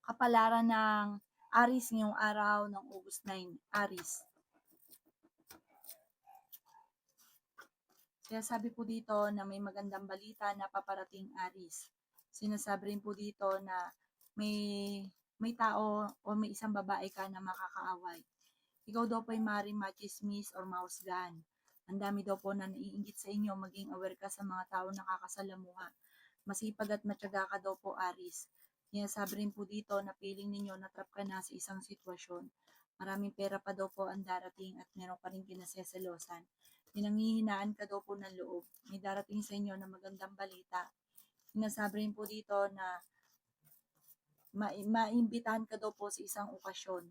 Kapalaran ng Aris ngayong araw ng August 9, Aris. Kaya sabi po dito na may magandang balita na paparating, Aris. Sinasabi rin po dito na may may tao o may isang babae ka na makakaaway. Ikaw daw po ay maaaring machismis or mahusgahan. Ang dami daw po na naiinggit sa inyo, maging aware ka sa mga tao nakakasalamuha. Masipag at matyaga ka daw po, Aris. Sinasabi rin po dito na feeling ninyo na trap ka na sa isang sitwasyon. Maraming pera pa daw po ang darating at meron ka rin kinaseselosan. Pinanghihinaan ka daw po ng loob. May darating sa inyo na magandang balita. Sinasabi rin po dito na maimbitahan ka daw po sa isang okasyon.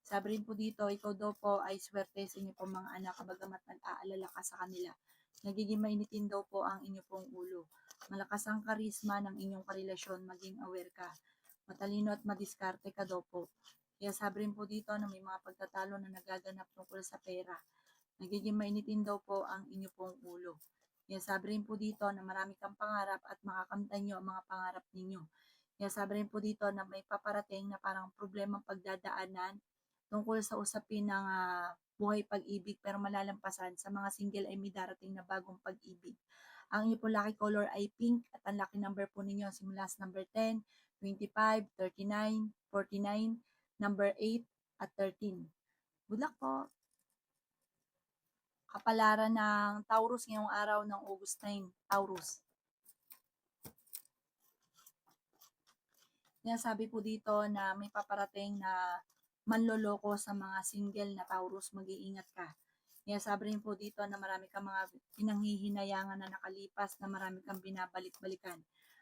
Sabi rin po dito, ikaw daw po ay swerte sa inyo pong mga anak kabagamat nag-aalala ka sa kanila. Nagiging mainitin daw po ang inyo pong ulo. Malakas ang karisma ng inyong karelasyon, maging aware ka. Matalino at madiskarte ka daw po. Kaya sabi rin po dito na may mga pagtatalo na nagaganap tungkol sa pera. Nagiging mainitin daw po ang inyo pong ulo. Kaya sabi rin po dito na marami kang pangarap at makakamtan nyo ang mga pangarap ninyo. Kaya sabi rin po dito na may paparating na parang problemang pagdadaanan tungkol sa usapin ng buhay pag-ibig pero malalampasan. Sa mga single ay may darating na bagong pag-ibig. Ang inyo po lucky color ay pink at ang lucky number po ninyo simula sa number 10, 25, 39, 49, number 8 at 13. Good luck po! Kapalaran ng Taurus ngayong araw ng August 9, Taurus. Sinasabi po dito na may paparating na manloloko sa mga single na Taurus, mag-iingat ka. Sinasabi rin po dito na marami kang mga pinanghihinayangan na nakalipas na marami kang binabalik-balikan.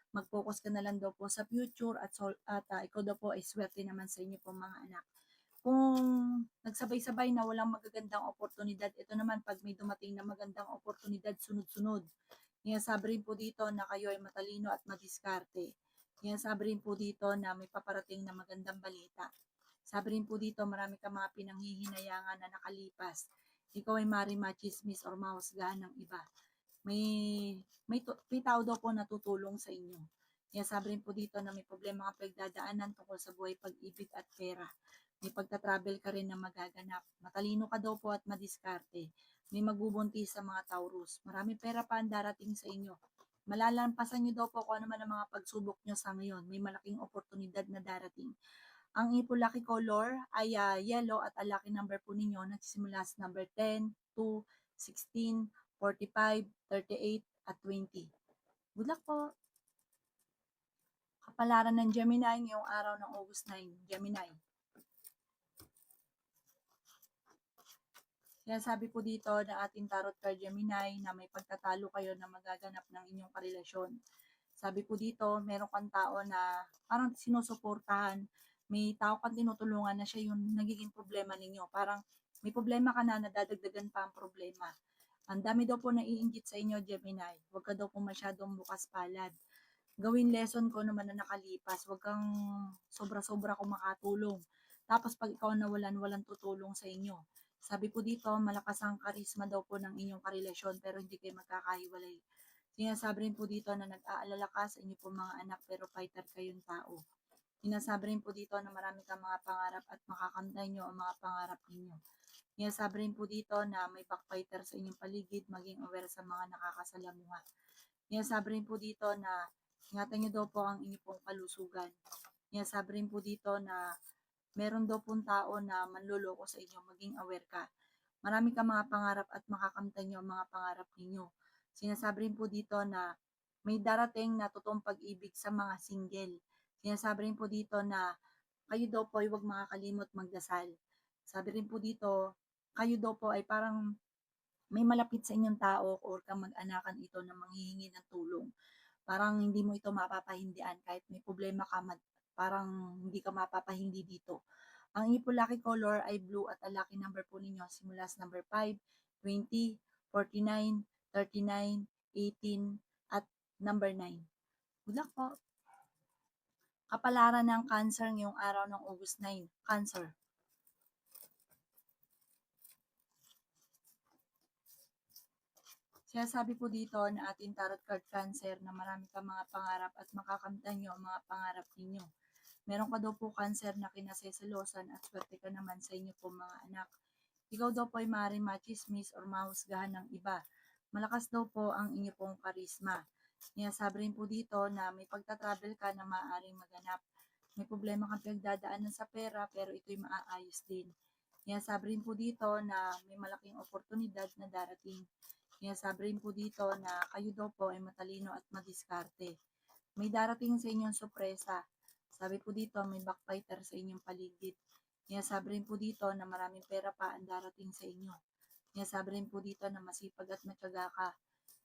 Mag-focus ka na lang daw po sa future at ikaw daw po ay swerte naman sa inyo po mga anak. Kung nagsabay-sabay na walang magagandang oportunidad, ito naman pag may dumating na magandang oportunidad sunod-sunod. Sabi rin po dito na kayo ay matalino at madiskarte. Sabi rin po dito na may paparating na magandang balita. Sabi rin po dito marami kang mga pinanghihinayangan na nakalipas. Ikaw ay maaaring machismis or mahusgahan ng iba. May tao daw po na tutulong sa inyo. Sabi rin po dito na may problema kang pagdadaanan tungkol sa buhay, pag-ibig at pera. May pagta-travel ka rin na magaganap. Matalino ka daw po at madiskarte. May magbubuntis sa mga Taurus. Maraming pera pa ang darating sa inyo. Malalampasan nyo daw po kung ano man ang mga pagsubok nyo sa ngayon. May malaking oportunidad na darating. Ang ipo lucky color ay yellow at ang lucky number po ninyo nagsisimula sa number 10, 2, 16, 45, 38 at 20. Good luck po! Kapalaran ng Gemini ngayong araw ng August 9, Gemini. Kaya sabi po dito na ating tarot card Gemini na may pagtatalo kayo na magaganap ng inyong karelasyon. Sabi po dito, meron kang tao na parang sinusuportahan, may tao kang tinutulungan na siya yung nagiging problema ninyo. Parang may problema ka na, nadadagdagan pa ang problema. Ang dami daw po naiinggit sa inyo, Gemini. Huwag ka daw po masyadong bukas palad. Gawin lesson ko naman na nakalipas. Huwag kang sobra-sobra kung makatulong. Tapos pag ikaw nawalan, walang tutulong sa inyo. Sabi po dito, malakas ang karisma daw po ng inyong karelasyon pero hindi kayo magkakahiwalay. Sinasabi rin po dito na nag-aalala ka sa inyo po mga anak pero fighter kayong tao. Sinasabi rin po dito na marami kang mga pangarap at makakamtan nyo ang mga pangarap ninyo. Sinasabi rin po dito na may backfighter sa inyong paligid, maging aware sa mga nakakasalamuha. Sinasabi rin po dito na ingatan nyo daw po ang inyong pong kalusugan. Sinasabi rin po dito na meron daw pong tao na manloloko sa inyo, maging aware ka. Marami kang mga pangarap at makakamtan nyo ang mga pangarap ninyo. Sinasabi rin po dito na may darating na totoong pag-ibig sa mga single. Sinasabi rin po dito na kayo daw po ay huwag makakalimot magdasal. Sabi rin po dito, kayo daw po ay parang may malapit sa inyong tao or kang mag-anakan ito na manghihingi ng tulong. Parang hindi mo ito mapapahindian kahit may problema ka, parang hindi ka mapapahindi dito. Ang inyong lucky color ay blue at ang lucky number po ninyo simula sa number 5, 20, 49, 39, 18 at number 9. Good luck po! Kapalaran ng Cancer ngayong araw ng August 9, Cancer. Sinasabi po dito na ating tarot card Cancer na marami kang mga pangarap at makakamtan nyo ang mga pangarap ninyo. Meron ka daw po cancer na kinaseselosan at swerte ka naman sa inyo po mga anak. Ikaw daw po ay maaaring machismis or mahusgahan ng iba. Malakas daw po ang inyo pong karisma. Sinasabi rin po dito na may pagta-travel ka na maaaring maganap. May problema kang pinagdadaanan sa pera pero ito'y maaayos din. Sinasabi rin po dito na may malaking oportunidad na darating. Sinasabi rin po dito na kayo daw po ay matalino at madiskarte. May darating sa inyong sorpresa. Sabi po dito, may backbiter sa inyong paligid. Sinasabi rin po dito na maraming pera pa ang darating sa inyo. Sinasabi rin po dito na masipag at matyaga ka.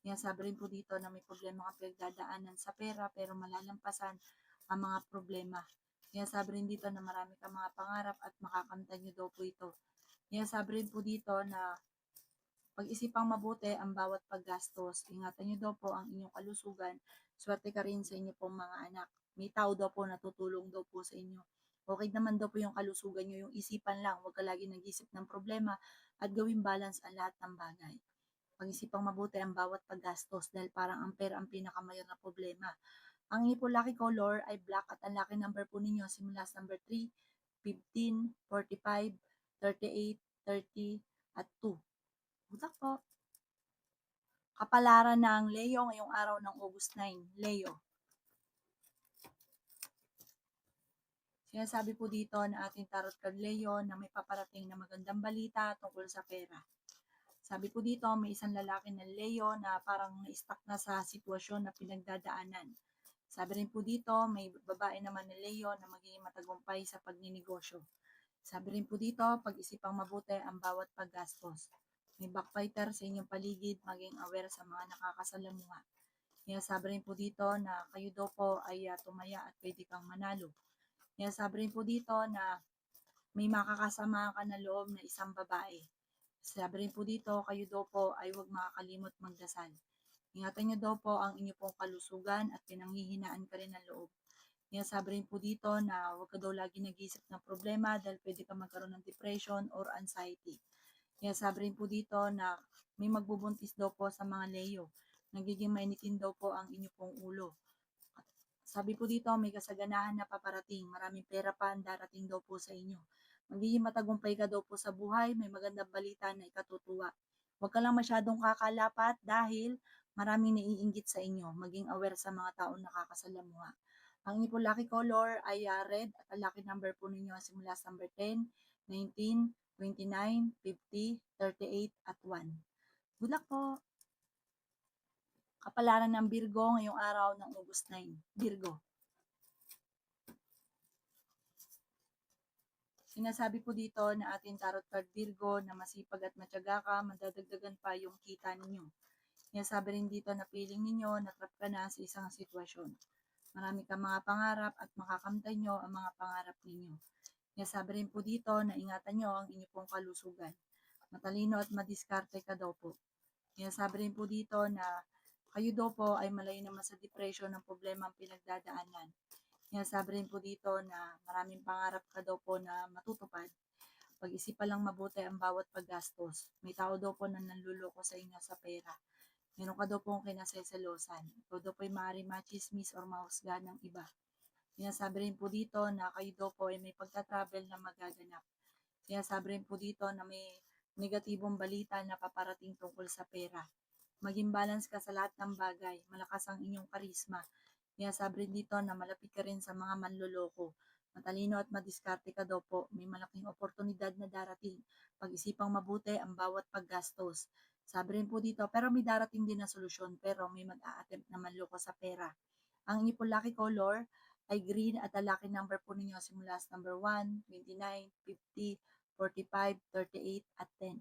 Sinasabi rin po dito na may problema kang pinagdadaanan sa pera pero malalampasan ang mga problema. Sinasabi rin dito na marami kang mga pangarap at makakamtan nyo daw po ito. Sinasabi rin po dito na pag-isipang mabuti ang bawat paggastos. Ingatan nyo daw po ang inyong kalusugan. Swerte ka rin sa inyo pong mga anak. May tao daw po na tutulong daw po sa inyo. Okay naman daw po yung kalusugan nyo, yung isipan lang. Huwag ka lagi nag-isip ng problema at gawing balance ang lahat ng bagay. Pag-isipang mabuti ang bawat paggastos dahil parang ang pera ang pinakamayor na problema. Ang inyo po lucky color ay black at ang lucky number po ninyo simula sa number 3, 15, 45, 38, 30, at 2. Butak po. Kapalaran ng Leo ngayong araw ng August 9. Leo. Sinasabi po dito na ating tarot card Leo na may paparating na magandang balita tungkol sa pera. Sabi po dito, may isang lalaki na Leo na parang na-stuck na sa sitwasyon na pinagdadaanan. Sabi rin po dito, may babae naman na Leo na magiging matagumpay sa pagninegosyo. Sabi rin po dito, pag-isipang mabuti ang bawat paggastos. May backbiter sa inyong paligid, maging aware sa mga nakakasalamuha. Sabi rin po dito na kayo daw po ay tumaya at pwede kang manalo. Sabi rin po dito na may makakasama ka na loob na isang babae. Sabi rin po dito, kayo daw po ay huwag makakalimot magdasal. Ingatan niyo daw po ang inyo pong kalusugan at pinanghihinaan ka rin ng loob. Sabi rin po dito na huwag ka daw lagi nag-iisip ng problema dahil pwede ka magkaroon ng depression or anxiety. Sabi rin po dito na may magbubuntis daw po sa mga Leo. Nagiging mainitin daw po ang inyo pong ulo. Sabi po dito, may kasaganahan na paparating. Maraming pera pa ang darating daw po sa inyo. Magiging matagumpay ka daw po sa buhay. May magandang balita na ikatutuwa. Huwag ka lang masyadong kakalapat dahil maraming naiinggit sa inyo. Maging aware sa mga taong nakakasalamuha. Ang inyo po lucky color ay red at ang lucky number po ninyo simula sa number 10, 19, 29, 50, 38, at 1. Good luck po! Kapalaran ng Virgo ngayong araw ng August 9. Virgo. Sinasabi po dito na ating tarot card Virgo na masipag at matyaga ka, madadagdagan pa yung kita ninyo. Sinasabi rin dito na feeling ninyo na trap ka na sa isang sitwasyon. Marami kang mga pangarap at makakamtan nyo ang mga pangarap ninyo. Sinasabi rin po dito na ingatan nyo ang inyo pong kalusugan. Matalino at madiskarte ka daw po. Sinasabi rin po dito na kayo daw po ay malayo naman sa depression ng problema ang pinagdadaanan. Sinasabi rin po dito na maraming pangarap ka daw po na matutupad. Pag-isipan lang mabuti ang bawat paggastos. May tao daw po na nanluloko sa inyo sa pera. Meron ka daw pong kinaseselosan. Ikaw daw po ay maaaring machismis or mahusgahan ng iba. Sinasabi rin po dito na kayo daw po ay may pagta-travel na magaganap. Sinasabi rin po dito na may negatibong balita na paparating tungkol sa pera. Maging balance ka sa lahat ng bagay. Malakas ang inyong karisma. Sinasabi rin dito na malapit ka rin sa mga manloloko. Matalino at madiskarte ka daw po. May malaking oportunidad na darating. Pag-isipang mabuti ang bawat paggastos. Sabi rin po dito, pero may darating din na solusyon, pero may mag-a-attempt na manloko sa pera. Ang inyo po lucky color ay green at ang lucky number po ninyo simula sa number 1, 29, 50, 45, 38, at 10.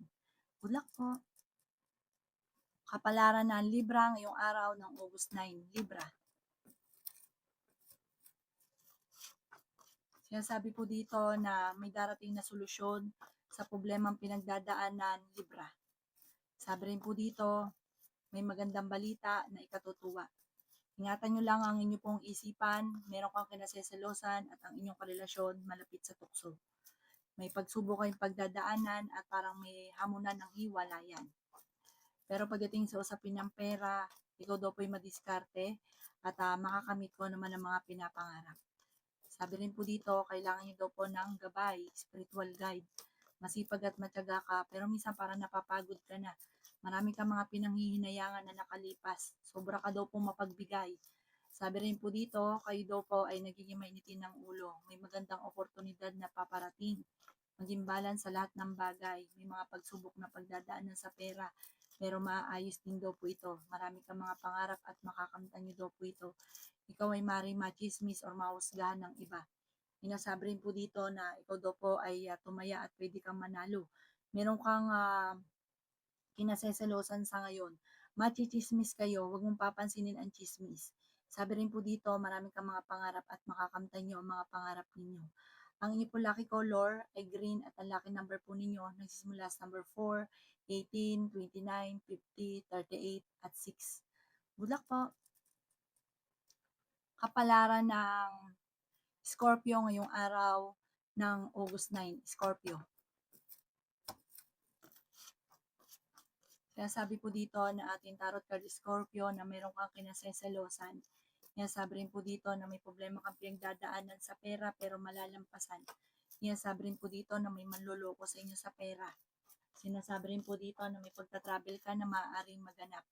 Good luck po! Kapalaran ng Libra ngayong araw ng August 9. Libra. Sinasabi po dito na may darating na solusyon sa problemang pinagdadaanan Libra. Sabi rin po dito, may magandang balita na ikatutuwa. Ingatan nyo lang ang inyong pong isipan, meron kang kinaseselosan at ang inyong karelasyon malapit sa tukso. May pagsubok kayong pagdadaanan at parang may hamunan ng hiwalayan. Pero pagdating sa usapin ng pera, ikaw daw po'y madiskarte at makakamit ko naman ang mga pinapangarap. Sabi rin po dito, kailangan niyo daw po ng gabay, spiritual guide. Masipag at matyaga ka, pero minsan parang napapagod ka na. Marami kang mga pinanghihinayangan na nakalipas. Sobra ka daw po mapagbigay. Sabi rin po dito, kayo daw po ay nagiging mainitin ng ulo. May magandang oportunidad na paparating. Maging balance sa lahat ng bagay. May mga pagsubok na pagdadaanan sa pera, pero maaayos din daw po ito. Marami kang mga pangarap at makakamtan niyo daw po ito. Ikaw ay maaaring machismis or mahusgahan ng iba. Sinasabi rin po dito na ikaw daw po ay tumaya at pwede kang manalo. Meron kang kinaseselosan sa ngayon. Machichismis kayo, huwag mong papansinin ang chismis. Sabi rin po dito, marami kang mga pangarap at makakamtan nyo ang mga pangarap ninyo. Ang inyo po lucky color ay green at ang lucky number po ninyo nagsisimula sa number 4, 18, 29, 50, 38 at 6. Good luck po! Kapalaran ng Scorpio ngayong araw ng August 9, Scorpio. Sinasabi po dito na ating tarot card Scorpio na meron kang kinaseselosan. Sinasabi rin po dito na may problema kang pinagdadaanan sa pera pero malalampasan. Sinasabi rin po dito na may manloloko sa inyo sa pera. Sinasabi rin po dito na may pagta-travel ka na maaaring maganap.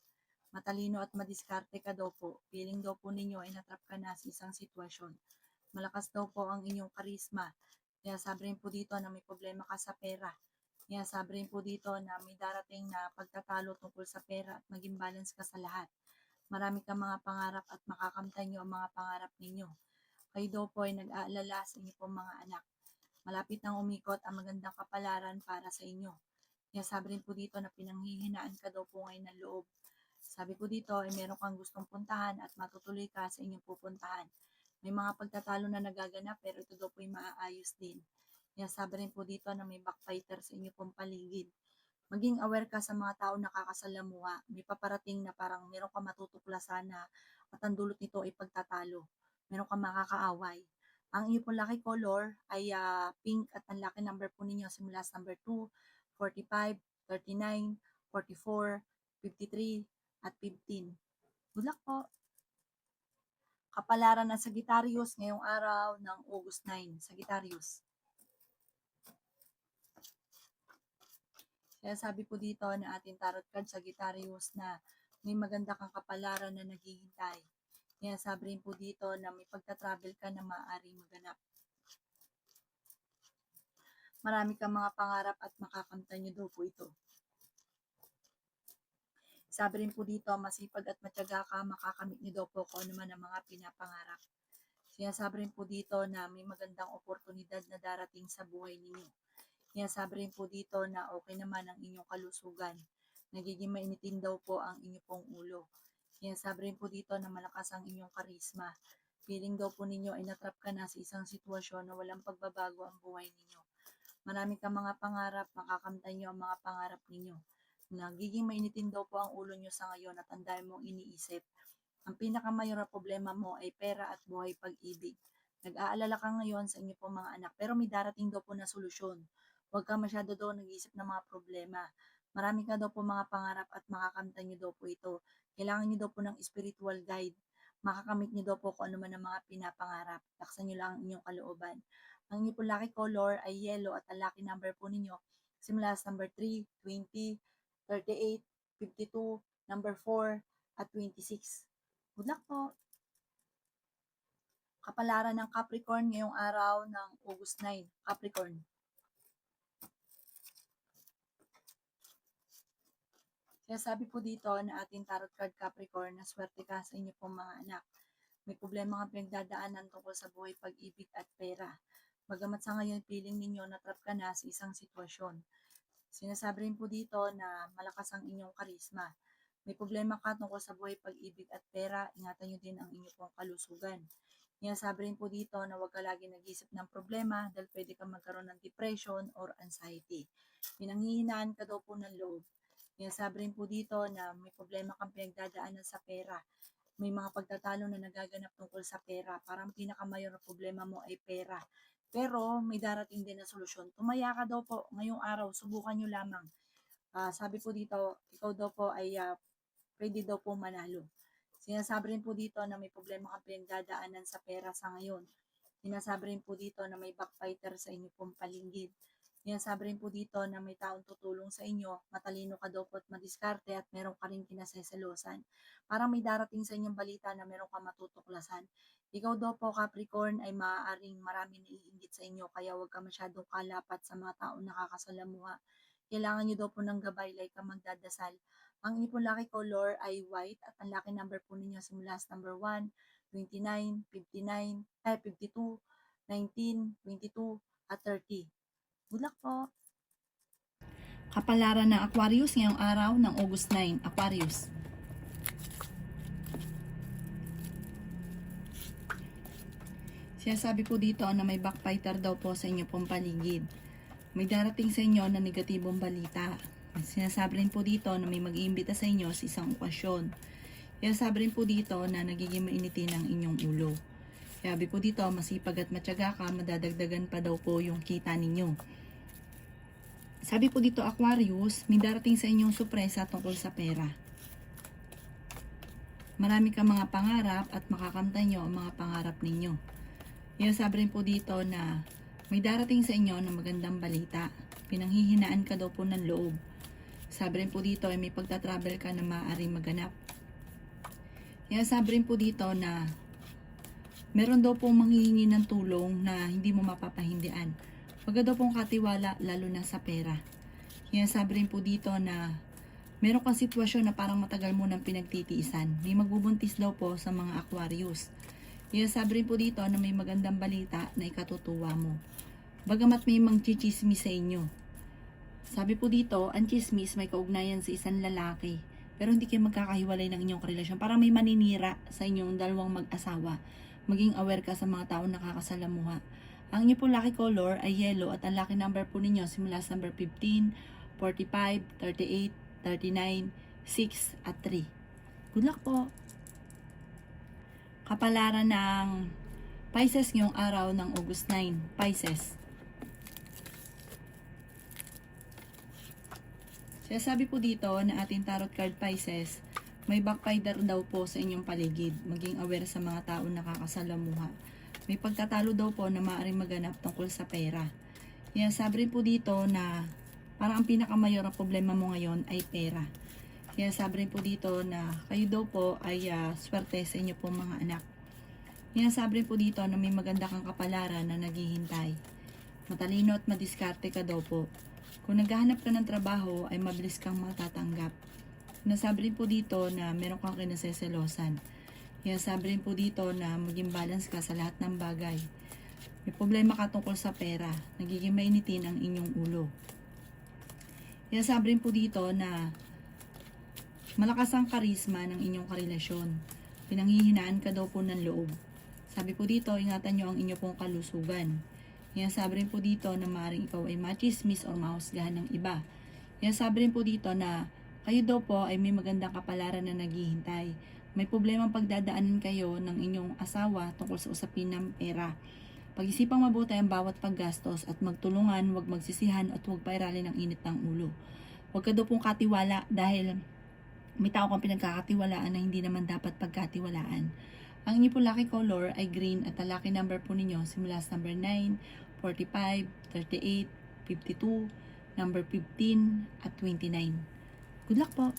Matalino at madiskarte ka daw po. Feeling daw po ninyo ay natrap ka na sa isang sitwasyon. Malakas daw po ang inyong karisma. Sinasabi rin po dito na may problema ka sa pera. Sinasabi rin po dito na may darating na pagtatalo tungkol sa pera at maging balance ka sa lahat. Marami kang mga pangarap at makakamtan nyo ang mga pangarap ninyo. Kayo daw po ay nag-aalala sa inyo pong mga anak. Malapit nang umikot ang magandang kapalaran para sa inyo. Sinasabi rin po dito na pinanghihinaan ka daw po ngayon ng loob. Sabi po dito ay meron kang gustong puntahan at matutuloy ka sa inyong pupuntahan. May mga pagtatalo na nagaganap pero ito daw po ay maaayos din. Sinasabi rin po dito na may backfighter sa inyo pong paligid. Maging aware ka sa mga tao nakakasalamuha. May paparating na parang meron ka matutuklasan na at ang dulot nito ay pagtatalo. Meron ka makakaaway. Ang inyo pong lucky color ay pink at ang lucky number po ninyo simula sa number 2, 45, 39, 44, 53, at 15. Good luck po! Kapalaran ng Sagittarius ngayong araw ng August 9. Sagittarius. Kaya sabi po dito na ating tarot card Sagittarius na may maganda kang kapalaran na naghihintay. Kaya sabi rin po dito na may pagta-travel ka na maaaring maganap. Marami kang mga pangarap at makakamtan nyo daw po ito. Sabi rin po dito, masipag at matyaga ka, makakamit niyo daw po kung ano man ang mga pinapangarap. Sinasabi rin po dito na may magandang oportunidad na darating sa buhay ninyo. Sinasabi rin po dito na okay naman ang inyong kalusugan. Nagiging mainitin daw po ang inyong pong ulo. Sinasabi rin po dito na malakas ang inyong karisma. Feeling daw po ninyo ay natrap ka na sa isang sitwasyon na walang pagbabago ang buhay ninyo. Marami kang mga pangarap, makakamtan nyo ang mga pangarap ninyo. Nagiging mainitin daw po ang ulo nyo sa ngayon at ang dami mong iniisip. Ang pinakamayor na problema mo ay pera at buhay pag-ibig. Nag-aalala ka ngayon sa inyo pong mga anak pero may darating daw po na solusyon. Huwag ka masyado daw nag-iisip ng mga problema. Marami ka daw po mga pangarap at makakamtan nyo daw po ito. Kailangan nyo daw po ng spiritual guide. Makakamit nyo daw po kung ano man ang mga pinapangarap. Laksan nyo lang ang inyong kalooban. Ang inyong po lucky color ay yellow at ang lucky number po ninyo simula sa number 3, 20, 38, 52, number 4, at 26. Good luck po! Kapalaran ng Capricorn ngayong araw ng August 9. Capricorn. Kaya sabi po dito na ating tarot card Capricorn na swerte ka sa inyo pong mga anak. May problema kang pinagdadaanan tungkol sa buhay, pag-ibig at pera. Bagamat sa ngayon feeling ninyo natrap ka na sa isang sitwasyon. Sinasabi rin po dito na malakas ang inyong karisma. May problema ka tungkol sa buhay, pag-ibig at pera, ingatan nyo din ang inyong pong kalusugan. Sinasabi rin po dito na huwag ka lagi nag-isip ng problema dahil pwede kang magkaroon ng depression or anxiety. Pinanghihinaan ka daw po ng loob. Sinasabi rin po dito na may problema kang pinagdadaanan sa pera. May mga pagtatalo na nagaganap tungkol sa pera. Parang pinakamayor na problema mo ay pera. Pero may darating din na solusyon. Tumaya ka daw po ngayong araw, subukan nyo lamang. Sabi po dito, ikaw daw po ay pwede daw po manalo. Sinasabi rin po dito na may problema kang pinagdadaanan sa pera sa ngayon. Sinasabi rin po dito na may backbiter sa inyo pong paligid. Sinasabi rin po dito na may taong tutulong sa inyo, matalino ka daw po at madiskarte at meron ka rin kinaseselosan. Parang may darating sa inyong balita na meron ka matutuklasan. Ikaw daw po, Capricorn, ay maaaring marami naiinggit sa inyo kaya huwag ka masyadong kalapat sa mga taong nakakasalamuha. Kailangan nyo daw po ng gabay like ka magdadasal. Ang inyo po lucky color ay white at ang lucky number po ninyo simula sa number 1, 29, 59, 52, 19, 22, at 30. Good luck po! Kapalaran ng Aquarius ngayong araw ng August 9, Aquarius. Sinasabi po dito na may backbiter daw po sa inyo pong paligid. May darating sa inyo na negatibong balita. Sinasabi rin po dito na may mag-iimbita sa inyo sa isang okasyon. Sinasabi rin po dito na nagiging mainitin ang inyong ulo. Sabi po dito, masipag at matyaga ka, madadagdagan pa daw po yung kita ninyo. Sabi po dito, Aquarius, may darating sa inyong sorpresa tungkol sa pera. Marami kang mga pangarap at makakamtan nyo ang mga pangarap ninyo. Sabi rin po dito na may darating sa inyo na magandang balita. Pinanghihinaan ka daw po ng loob. Sabi rin po dito ay may pagta-travel ka na maaaring maganap. Sabi rin po dito na meron daw pong manghihingi ng tulong na hindi mo mapapahindian. Huwag daw pong katiwala lalo na sa pera. Sabi rin po dito na meron kang sitwasyon na parang matagal mo nang pinagtitiisan. May magbubuntis daw po sa mga Aquarius. Sabi rin po dito na may magandang balita na ikatutuwa mo. Bagamat may mangchichismis sa inyo. Sabi po dito, ang chismis may kaugnayan sa isang lalaki. Pero hindi kayo magkakahiwalay ng inyong relasyon. Parang may maninira sa inyong dalawang mag-asawa. Maging aware ka sa mga taong nakakasalamuha. Ang inyo po lucky color ay yellow at ang lucky number po ninyo simula sa number 15, 45, 38, 39, 6 at 3. Good luck po! Kapalaran ng Pisces ngayong araw ng August 9, Pisces. Sabi po dito na ating tarot card Pisces, may backbiter daw po sa inyong paligid. Maging aware sa mga taong nakakasalamuha. May pagtatalo daw po na maaaring maganap tungkol sa pera. Sabi rin po dito na parang ang pinakamayor na problema mo ngayon ay pera. Sabi rin po dito na kayo daw po ay swerte sa inyo po mga anak. Sabi rin po dito na may maganda kang kapalaran na naghihintay. Matalino at madiskarte ka daw po. Kung naghahanap ka ng trabaho ay mabilis kang matatanggap. Nasabi rin po dito na meron kang kinaseselosan. Sabi rin po dito na maging balance ka sa lahat ng bagay. May problema ka tungkol sa pera. Nagiging mainitin ang inyong ulo. Sabi rin po dito na malakas ang karisma ng inyong karelasyon. Pinanghihinaan ka daw po ng loob. Sabi po dito, ingatan nyo ang inyong pong kalusugan. Sabi rin po dito na maaaring ikaw ay machismis o mahusgahan ng iba. Sabi rin po dito na kayo daw po ay may magandang kapalaran na naghihintay. May problemang pagdadaanan kayo ng inyong asawa tungkol sa usapin ng pera. Pag-isipang mabuti ang bawat paggastos at magtulungan, huwag magsisihan at huwag pairalin ang init ng ulo. Huwag ka daw pong katiwala dahil may tao kang pinagkakatiwalaan na hindi naman dapat pagkatiwalaan. Ang inyo po lucky color ay green at ang lucky number po ninyo simula sa number 9, 45, 38, 52, number 15 at 29. Good luck po!